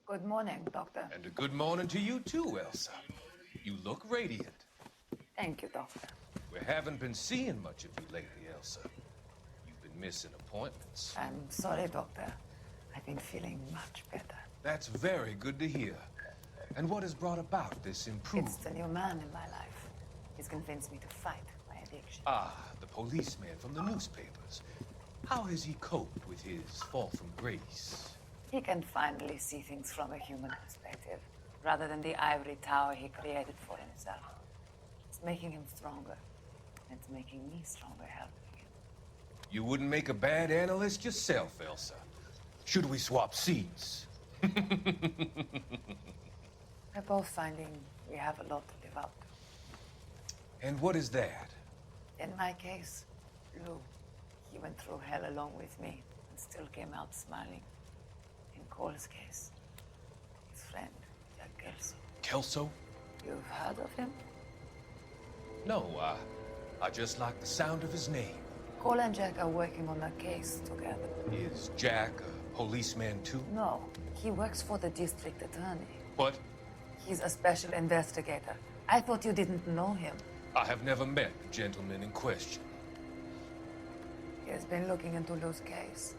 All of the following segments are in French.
Good morning, Doctor. And a good morning to you too, Elsa. You look radiant. Thank you, Doctor. We haven't been seeing much of you lately, Elsa. You've been missing appointments. I'm sorry, Doctor. I've been feeling much better. That's very good to hear. And what has brought about this improvement? It's the new man in my life. He's convinced me to fight my addiction. Ah, the policeman from the newspapers. How has he coped with his fall from grace? He can finally see things from a human perspective, rather than the ivory tower he created for himself. It's making him stronger. And it's making me stronger helping him. You wouldn't make a bad analyst yourself, Elsa. Should we swap seats? We're both finding we have a lot to live up to. And what is that? In my case, Lou, he went through hell along with me and still came out smiling. In Cole's case, his friend, Jack Kelso. Kelso? You've heard of him? No, I just like the sound of his name. Cole and Jack are working on a case together. Is Jack a policeman too? No, he works for the district attorney. What? He's a special investigator. I thought you didn't know him. I have never met the gentleman in question. He has been looking into Lou's case.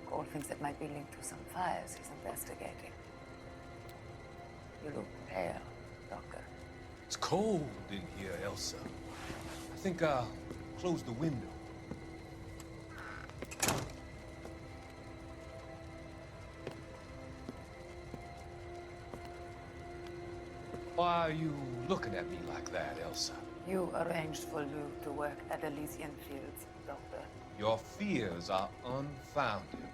Cole thinks it might be linked to some fires he's investigating. You look pale, Doctor. It's cold in here, Elsa. I think I'll close the window. Why are you looking at me like that, Elsa? You arranged for Lou to work at Elysian Fields, Doctor. Your fears are unfounded.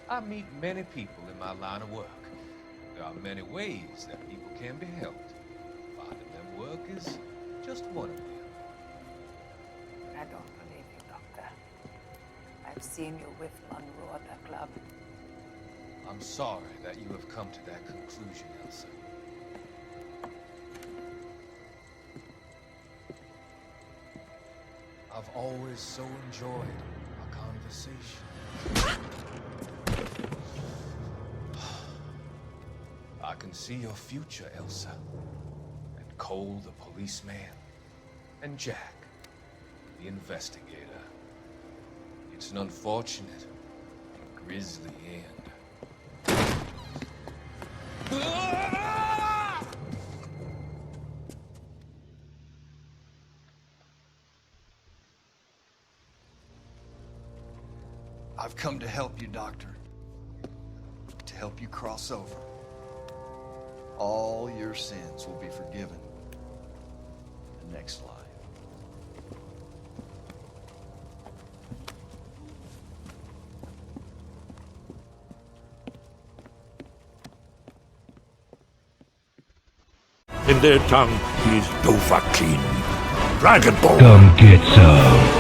I meet many people in my line of work. There are many ways that people can be helped. Finding them work is just one of them. I don't believe you, Doctor. I've seen you with Monroe at the club. I'm sorry that you have come to that conclusion, Elsa. I've always so enjoyed our conversation. I can see your future, Elsa. And Cole, the policeman. And Jack, the investigator. It's an unfortunate and grisly end. I've come to help you, Doctor. To help you cross over. All your sins will be forgiven in the next life. In their tongue, he's Dovahkiin, Dragonborn. Come get some.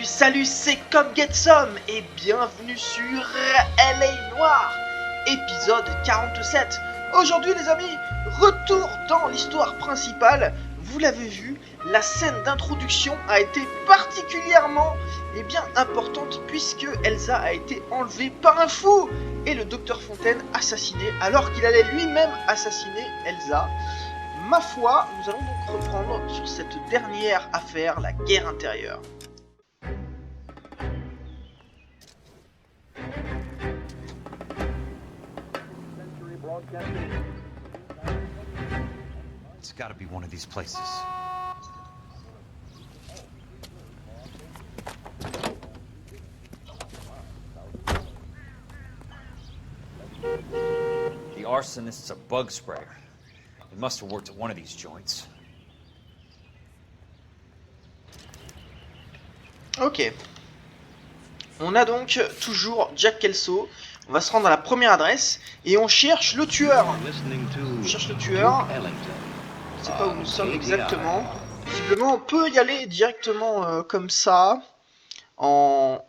Salut, c'est Come Get Some et bienvenue sur LA Noire, épisode 47. Aujourd'hui les amis, retour dans l'histoire principale. Vous l'avez vu, la scène d'introduction a été particulièrement importante puisque Elsa a été enlevée par un fou et le docteur Fontaine assassiné alors qu'il allait lui-même assassiner Elsa. Ma foi, nous allons donc reprendre sur cette dernière affaire, la guerre intérieure. It's gotta be one of these places. The arsonist's a bug sprayer. It must have worked at one of these joints. Ok. On a donc toujours Jack Kelso. On va se rendre à la première adresse et on cherche le tueur. On cherche le tueur. Je sais pas où nous sommes exactement. Visiblement, on peut y aller directement comme ça. En...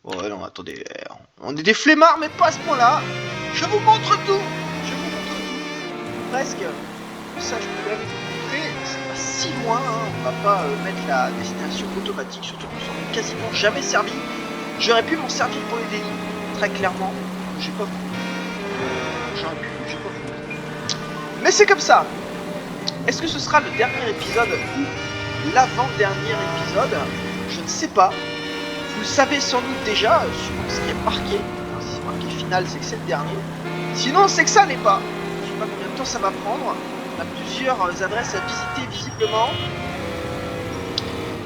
Ouais, non, attendez. On est des flemmards, mais pas à ce point-là. Je vous montre tout. Presque. Ça, je peux même vous montrer. si loin, hein. On va pas mettre la destination automatique, surtout qu'on s'en est quasiment jamais servi. J'aurais pu m'en servir pour les délits, très clairement. J'ai pas voulu. J'aurais pu, j'ai pas voulu. Mais c'est comme ça. Est-ce que ce sera le dernier épisode ou l'avant-dernier épisode? Je ne sais pas. Vous le savez sans doute déjà, sur ce qui est marqué. Enfin, si c'est marqué final, c'est que c'est le dernier. Sinon, c'est que ça n'est pas. Je sais pas combien de temps ça va prendre. On a plusieurs adresses à visiter visiblement.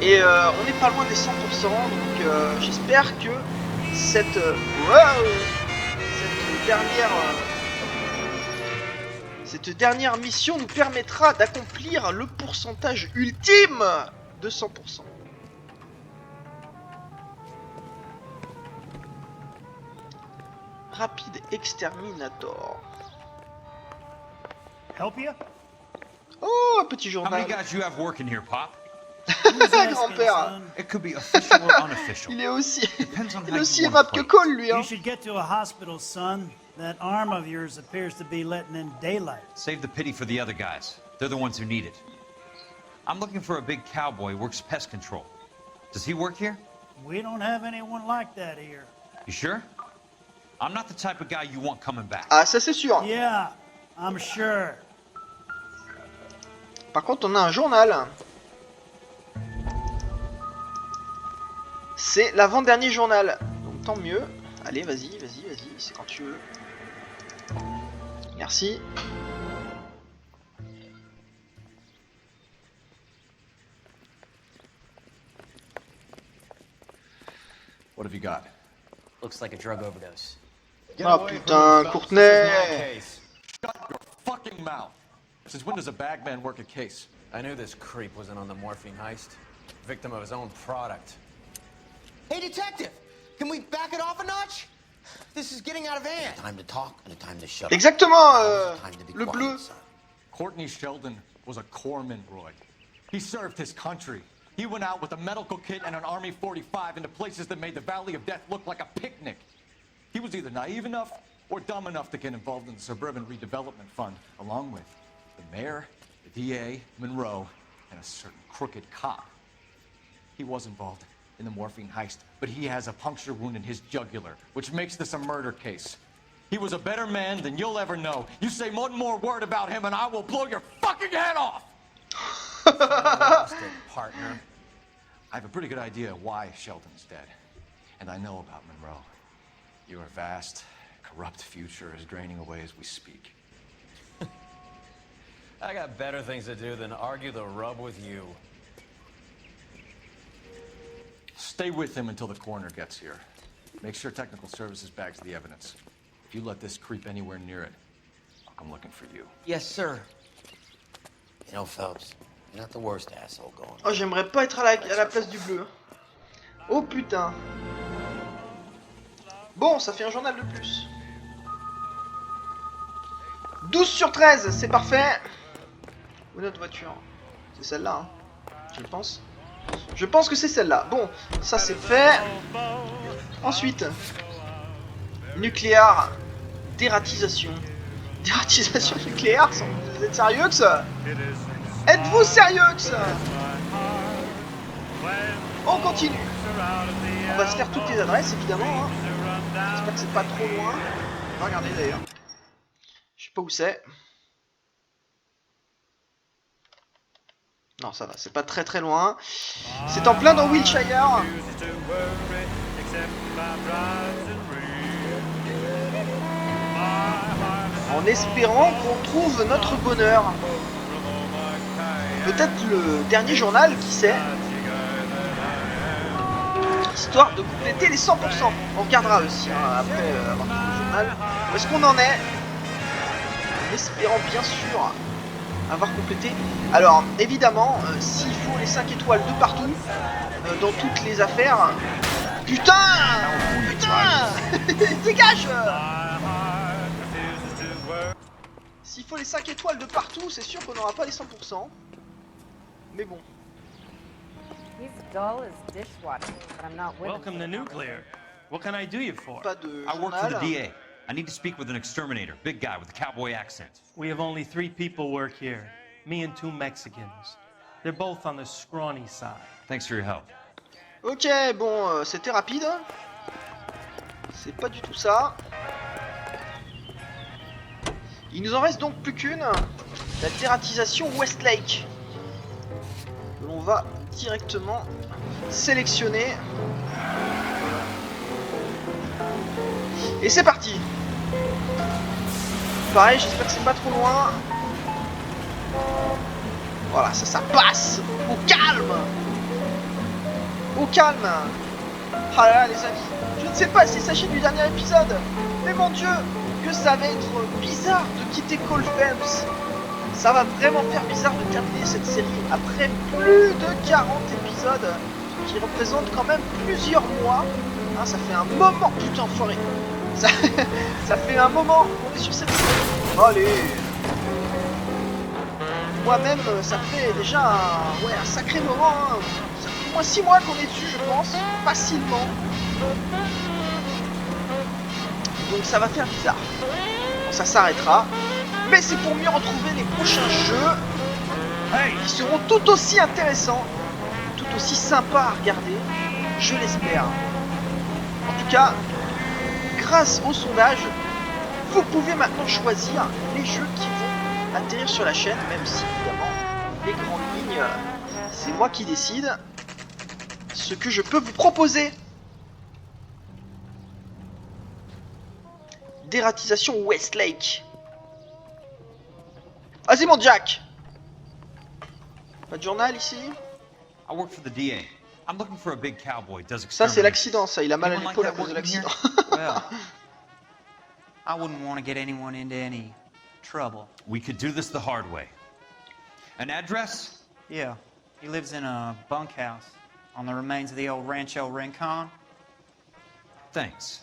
Et on n'est pas loin des 100%. Donc j'espère que cette dernière mission nous permettra d'accomplir le pourcentage ultime de 100%. Rapide exterminator. Help you? Oh, un petit How many journal. guys you have working here, Pop? Grand-père. It could be official or unofficial. Il est aussi, Depends on il how est aussi you want aimable to que play. Cole, lui. Hein. You should get to a hospital, son. That arm of yours appears to be letting in daylight. Save the pity for the other guys. They're the ones who need it. I'm looking for a big cowboy who works pest control. Does he work here? We don't have anyone like that here. You sure? I'm not the type of guy you want coming back. Ah, ça c'est sûr. Yeah, I'm sure. Par contre, on a un journal. C'est l'avant-dernier journal. Donc tant mieux. Allez, vas-y, c'est quand tu veux. Merci. What have you got? Looks like a drug overdose. Ah putain, Courtenay. Shut your fucking mouth. Since when does a bagman work a case? I knew this creep wasn't on the morphine heist. Victim of his own product. Hey, detective! Can we back it off a notch? This is getting out of hand. Time to talk and a time to shut up. Exactement, Time to be le quiet, bleu. son. Courtney Sheldon was a corpsman, Roy. He served his country. He went out with a medical kit and an Army 45 into places that made the Valley of Death look like a picnic. He was either naive enough or dumb enough to get involved in the Suburban Redevelopment Fund, along with the mayor, the DA, Monroe, and a certain crooked cop. He was involved in the morphine heist, but he has a puncture wound in his jugular, which makes this a murder case. He was a better man than you'll ever know. You say one more word about him and I will blow your fucking head off! Lost it, partner. I have a pretty good idea why Sheldon's dead. And I know about Monroe. Your vast, corrupt future is draining away as we speak. I got better things to do than argue the rub with you. Stay with him until the coroner gets here. Make sure technical services bags the evidence. If you let this creep anywhere near it, I'll come looking for you. Yes, sir. You know, Phelps, you're not the worst asshole going. Oh, j'aimerais pas être à la place du bleu. Oh putain. Bon, ça fait un journal de plus. 12 sur 13, c'est parfait. Où est notre voiture? C'est celle-là, hein. Je pense. Je pense que c'est celle-là. Bon, ça c'est fait. Ensuite, nucléaire, dératisation. Dératisation nucléaire, vous êtes sérieux que ça? Êtes-vous sérieux que ça? On continue. On va se faire toutes les adresses évidemment. Hein. J'espère que c'est pas trop loin. On va regarder d'ailleurs. Je sais pas où c'est. Non, ça va, c'est pas très très loin. C'est en plein dans Wiltshire. En espérant qu'on trouve notre bonheur. Peut-être le dernier journal, qui sait. Histoire de compléter les 100%. On regardera aussi hein, après avoir trouvé le journal. Où est-ce qu'on en est? En espérant bien sûr avoir complété. Alors évidemment, s'il faut les 5 étoiles de partout, dans toutes les affaires. Putain! Putain! Dégage! S'il faut les 5 étoiles de partout, c'est sûr qu'on n'aura pas les 100%. Mais bon. He's dull as dishwashing, but I'm not with Welcome to Nuclear. What can I do you for? Pas de I work for the journal. DA. I need to speak with an exterminator, big guy with a cowboy accent. We have only 3 people work here. Me and 2 Mexicans. They're both on the scrawny side. Thanks for your help. Ok, bon, c'était rapide. C'est pas du tout ça. Il nous en reste donc plus qu'une. La dératisation Westlake. Que l'on va directement sélectionner. Et c'est parti. Pareil, j'espère que c'est pas trop loin. Voilà, ça passe. Au calme. Au calme. Ah là là, les amis. Je ne sais pas s'il s'agit du dernier épisode. Mais mon Dieu, que ça va être bizarre de quitter Cole Phelps. Ça va vraiment faire bizarre de terminer cette série après plus de 40 épisodes. Qui représentent quand même plusieurs mois. Hein, ça fait un moment. Putain, enfoiré. Ça fait un moment qu'on est sur cette série. Allez. Moi-même, ça fait déjà un sacré moment. Hein. Ça fait au moins 6 mois qu'on est dessus, je pense. Facilement. Donc ça va faire bizarre. Bon, ça s'arrêtera. Mais c'est pour mieux retrouver les prochains jeux. Qui seront tout aussi intéressants. Tout aussi sympas à regarder. Je l'espère. En tout cas, grâce au sondage, vous pouvez maintenant choisir les jeux qui vont atterrir sur la chaîne, même si évidemment les grandes lignes, c'est moi qui décide ce que je peux vous proposer. Dératisation Westlake. Vas-y mon Jack. Pas de journal ici. I work for the DA. I'm looking for a big cowboy. Does Ça c'est l'accident, ça. Il a mal à l'épaule à cause de l'accident. Well, I wouldn't want to get anyone into any trouble. We could do this the hard way. An address? Yeah, he lives in a bunkhouse on the remains of the old Rancho Rincon. Thanks.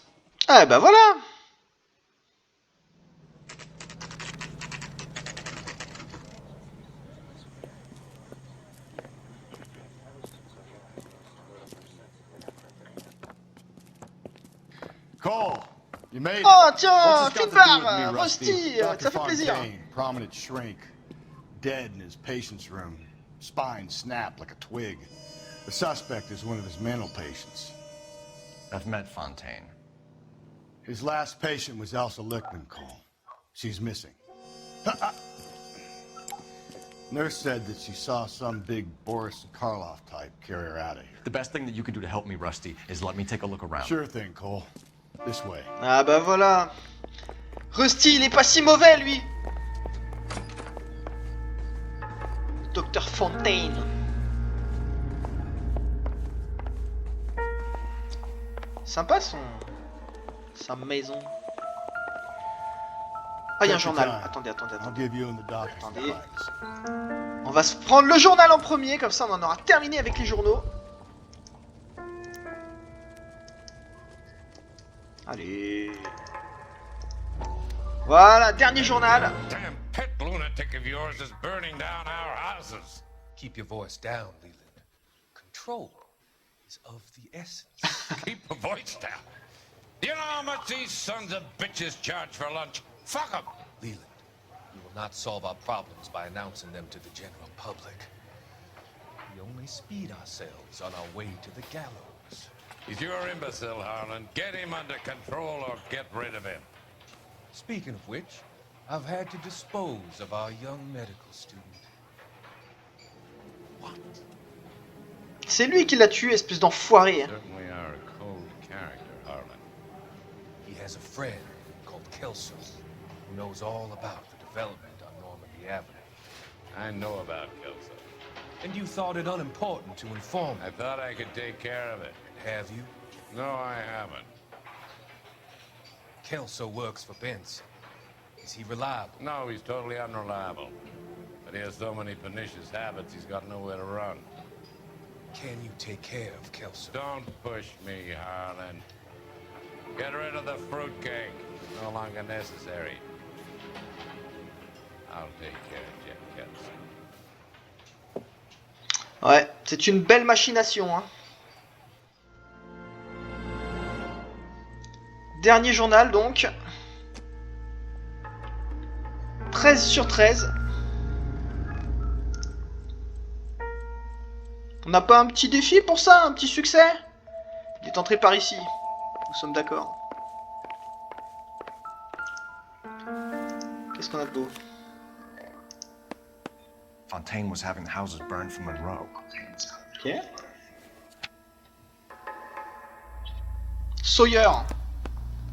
Ah bah voilà. Cole, you made it. Oh tiens, What's this tu got to do with pars, me, Rusty, Dr. ça fait plaisir. Fontaine, prominent shrink, dead in his patient's room, spine snapped like a twig. The suspect is one of his mental patients. I've met Fontaine. His last patient was Elsa Lichtman, Cole. She's missing. Nurse said that she saw some big Boris Karloff type carry her out of here. The best thing that you can do to help me, Rusty, is let me take a look around. Sure thing, Cole. This way. Ah bah voilà. Rusty, il est pas si mauvais lui. Dr Fontaine. Sympa sa maison. Ah, il y a un journal. Attendez. Attendez. On va se prendre le journal en premier, comme ça on en aura terminé avec les journaux. Allez. Voilà, dernier journal. Damn pet lunatic of yours is burning down our houses. Keep your voice down, Leland. Control is of the essence. Keep your voice down. Do you know how much these sons of bitches charge for lunch? Fuck them. Leland, we will not solve our problems by announcing them to the general public. We only speed ourselves on our way to the gallows. He's your imbecile, Harlan. Get him under control or get rid of him. Speaking of which, I've had to dispose of our young medical student. What? C'est lui qui l'a tué, espèce d'enfoiré. Hein. Certainly are a cold character, Harlan. He has a friend called Kelso, who knows all about the development on Normandy Avenue. I know about Kelso. And you thought it unimportant to inform me. I thought I could take care of it. Have you? No, I haven't. Kelso works for Benson. Is he reliable? No, he's totally unreliable. But he has so many pernicious habits, he's got nowhere to run. Can you take care of Kelso? Don't push me, Harlan. Get rid of the fruitcake. No longer necessary. I'll take care of Jeff Kelso. Ouais, c'est une belle machination. Hein. Dernier journal donc. 13 sur 13. On n'a pas un petit défi pour ça, un petit succès? Il est entré par ici. Nous sommes d'accord. Qu'est-ce qu'on a de beau? Fontaine was having the houses burned for Monroe. Ok. Sawyer.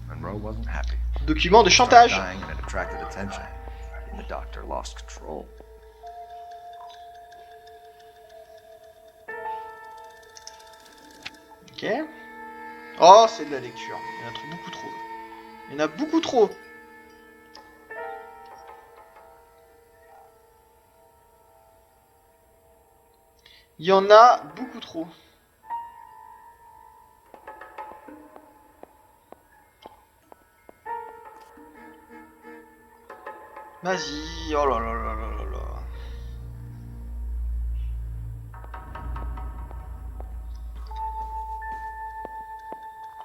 Monroe wasn't happy. Document de chantage. Dying and it attracted attention. And the doctor lost control. Ok. Oh, c'est de la lecture. Il y en a beaucoup trop. Il y en a beaucoup trop. Il y en a beaucoup trop. Vas-y. Oh là là là là là là.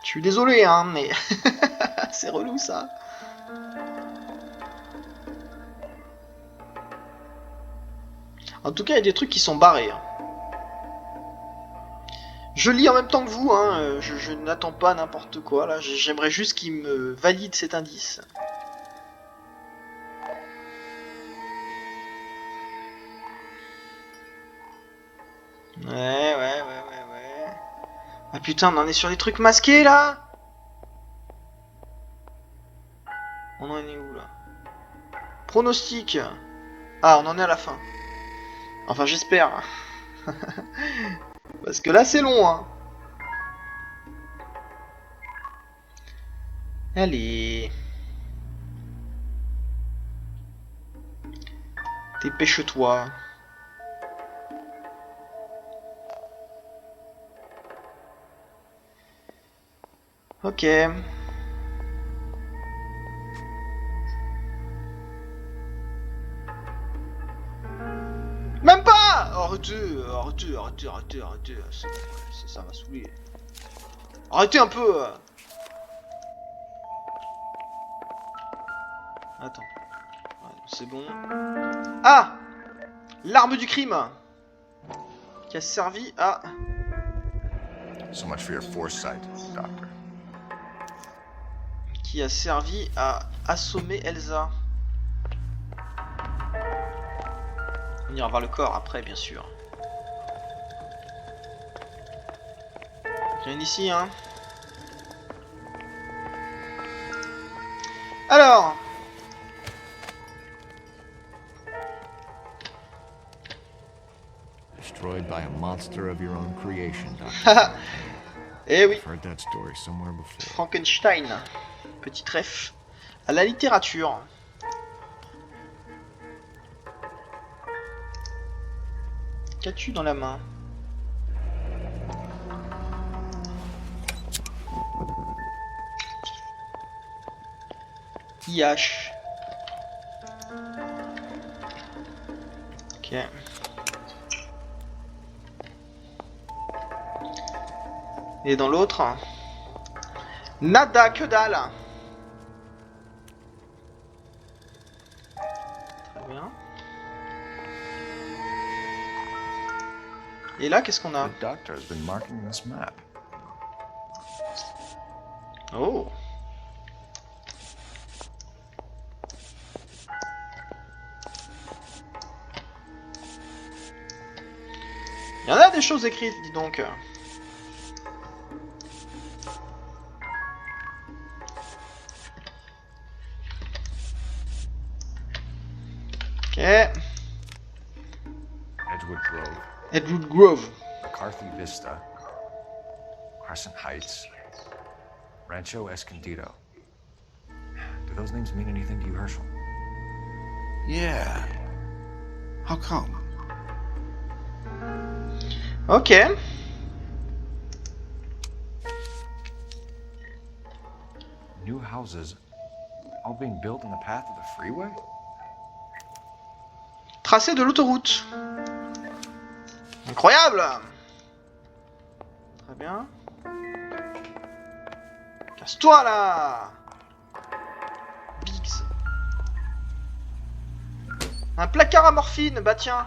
Je suis désolé, hein, mais c'est relou ça. En tout cas, il y a des trucs qui sont barrés. Hein. Je lis en même temps que vous, hein. Je n'attends pas n'importe quoi là. J'aimerais juste qu'il me valide cet indice. Ouais. Ah putain, on en est sur les trucs masqués là. On en est où là? Pronostic. Ah, on en est à la fin. Enfin, j'espère. Parce que là, c'est long, hein. Allez. Dépêche-toi. Ok. Même pas. Arrêtez. Ça m'a saoulé. Arrêtez un peu. Attends. Ouais, c'est bon. Ah, l'arme du crime qui a servi à... So much for your foresight, doctor. Qui a servi à assommer Elsa. On ira voir le corps après, bien sûr. Rien ici, hein. Alors. Destroyed by a monster of your own creation, Doctor. Eh oui. I've heard that story somewhere before. Frankenstein. Petit ref à la littérature. Qu'as-tu dans la main? IH. Ok. Et dans l'autre, nada, que dalle. Très bien. Et là, qu'est-ce qu'on a? The doctor has been marking this map. Oh. Il y en a des choses écrites, dis donc. Ok. Edgewood Grove. McCarthy Vista. Crescent Heights. Rancho Escondido. Do those names mean anything to you, Herschel? Yeah. How come? Ok. New houses all being built in the path of the freeway? Tracé de l'autoroute. Incroyable. Très bien. Casse-toi là. Bix. Un placard à morphine, bah tiens.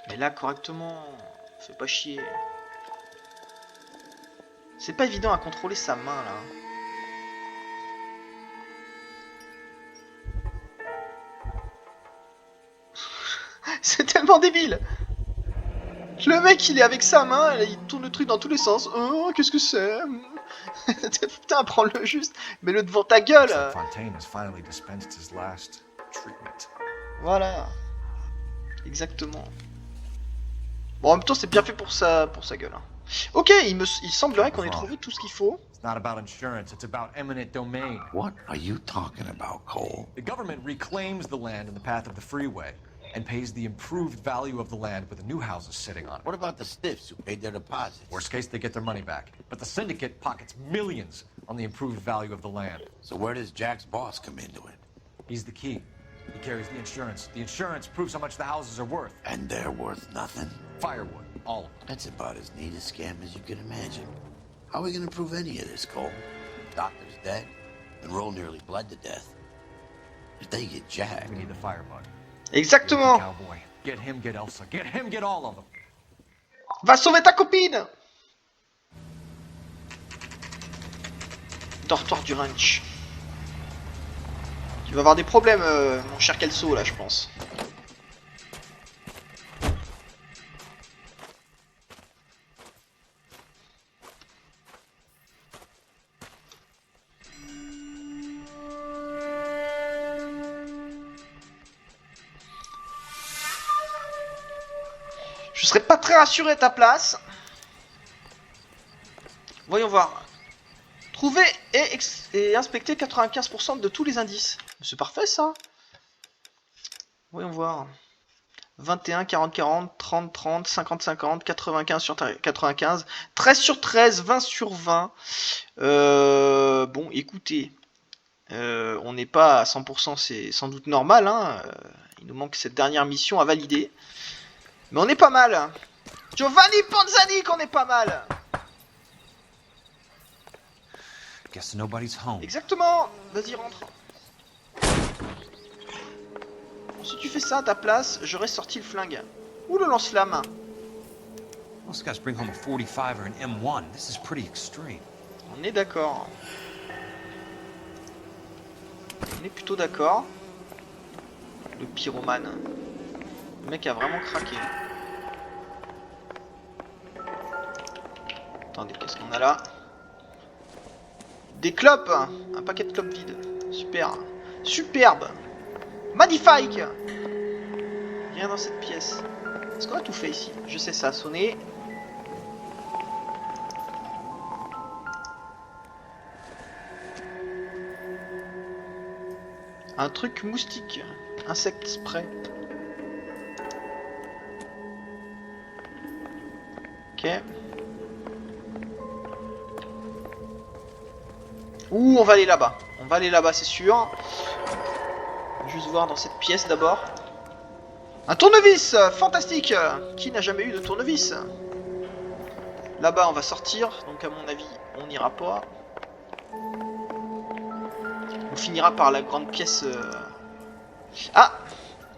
Mais là, correctement. Fais pas chier. C'est pas évident à contrôler sa main, là. C'est tellement débile. Le mec, il est avec sa main, il tourne le truc dans tous les sens. Oh, qu'est-ce que c'est? Putain, prends-le juste. Mets-le devant ta gueule. Voilà. Exactement. Bon, en même temps, c'est bien fait pour sa gueule. Hein. Ok, il semblerait qu'on ait trouvé tout ce qu'il faut. It's not about insurance, it's about eminent domain. What are you talking about, Cole? The government reclaims the land in the path of the freeway and pays the improved value of the land with the new houses sitting on it. What about the stiffs who paid their deposits? Worst case, they get their money back. But the syndicate pockets millions on the improved value of the land. So where does Jack's boss come into it? He's the key. He carries the insurance. The insurance proves how much the houses are worth. And they're worth nothing? Firewood, all of them. That's about as neat a scam as you can imagine. How are we gonna prove any of this, Cole? Doctor's dead, and Roll nearly bled to death. If they get Jack... We need the firebug. Exactement. Cowboy. Get him, get Elsa. Get him, get all of them. Va sauver ta copine. Dortoir du ranch. Tu vas avoir des problèmes, mon cher Kelso, là, je pense. Je serais pas très rassuré à ta place. Voyons voir. Trouver et inspecter 95% de tous les indices. C'est parfait ça. Voyons voir. 21, 40, 40, 30, 30, 50, 50, 95 sur 95, 13 sur 13, 20 sur 20. Bon, écoutez. On n'est pas à 100%, c'est sans doute normal. Hein. Il nous manque cette dernière mission à valider. Mais on est pas mal. Giovanni Panzani qu'on est pas mal. Guess nobody's home. Exactement. Vas-y, rentre. Bon, si tu fais ça à ta place, j'aurais sorti le flingue. Ou le lance-flamme. Most guys bring home a 45 or an M1. This is pretty extreme. On est d'accord. On est plutôt d'accord. Le pyromane. Le mec a vraiment craqué. Attendez, qu'est-ce qu'on a là? Des clopes. Un paquet de clopes vides. Super. Superbe. Magnifique. Rien dans cette pièce. Est-ce qu'on a tout fait ici? Je sais, ça a sonné. Un truc moustique. Insect spray. Ok. Ouh, on va aller là-bas. On va aller là-bas, c'est sûr. Juste voir dans cette pièce d'abord. Un tournevis. Fantastique. Qui n'a jamais eu de tournevis? Là-bas, on va sortir. Donc, à mon avis, on n'ira pas. On finira par la grande pièce. Ah,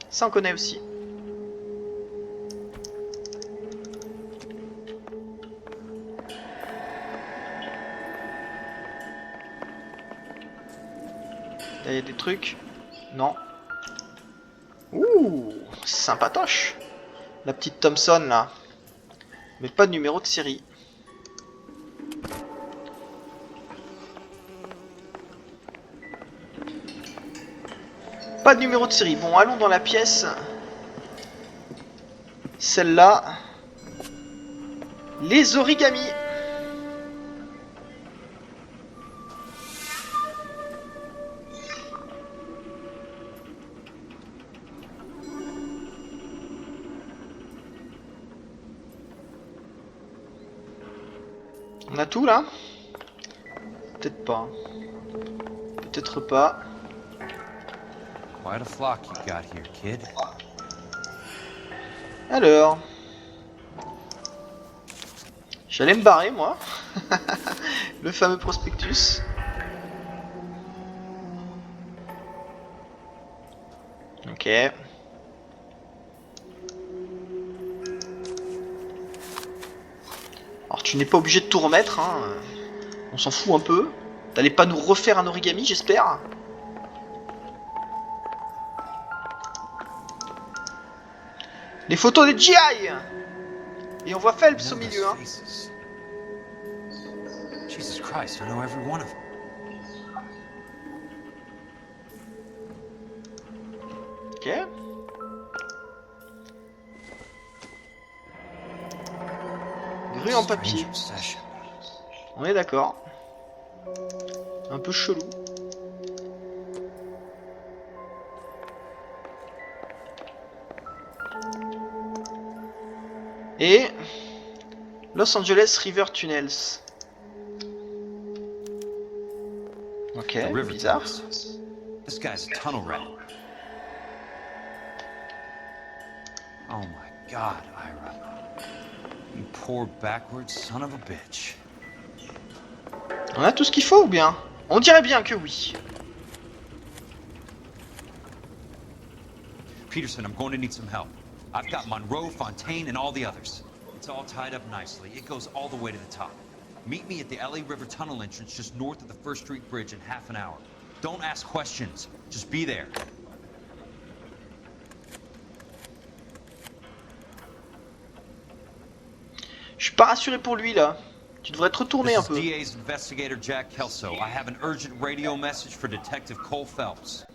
ça on connaît aussi. Là, il y a des trucs. Non. Ouh, sympatoche. La petite Thompson là. Mais pas de numéro de série. Pas de numéro de série. Bon, allons dans la pièce. Celle-là. Les origamis. On a tout là? Peut-être pas. Peut-être pas. Quite a flock you got here, kid. Alors. J'allais me barrer, moi. Le fameux prospectus. Ok. Tu n'es pas obligé de tout remettre, hein. On s'en fout un peu. T'allais pas nous refaire un origami, j'espère. Les photos des GI. Et on voit Phelps au milieu, hein. Jesus Christ, I know every one of them. Ok. Grue en papier. On est d'accord. Un peu chelou. Et Los Angeles River Tunnels. Ok, bizarre. This guy's a tunnel rat. Oh my God, Ira. You poor backwards son of a bitch. On a tout ce qu'il faut ou bien? On dirait bien que oui. Peterson, I'm going to need some help. I've got Monroe, Fontaine, and all the others. It's all tied up nicely. It goes all the way to the top. Meet me at the LA River Tunnel entrance just north of the 1st Street Bridge in half an hour. Don't ask questions. Just be there. Je suis pas rassuré pour lui là. Tu devrais te retourner un peu. This is DA's investigator Jack Kelso. I have an urgent radio message for Detective Cole Phelps.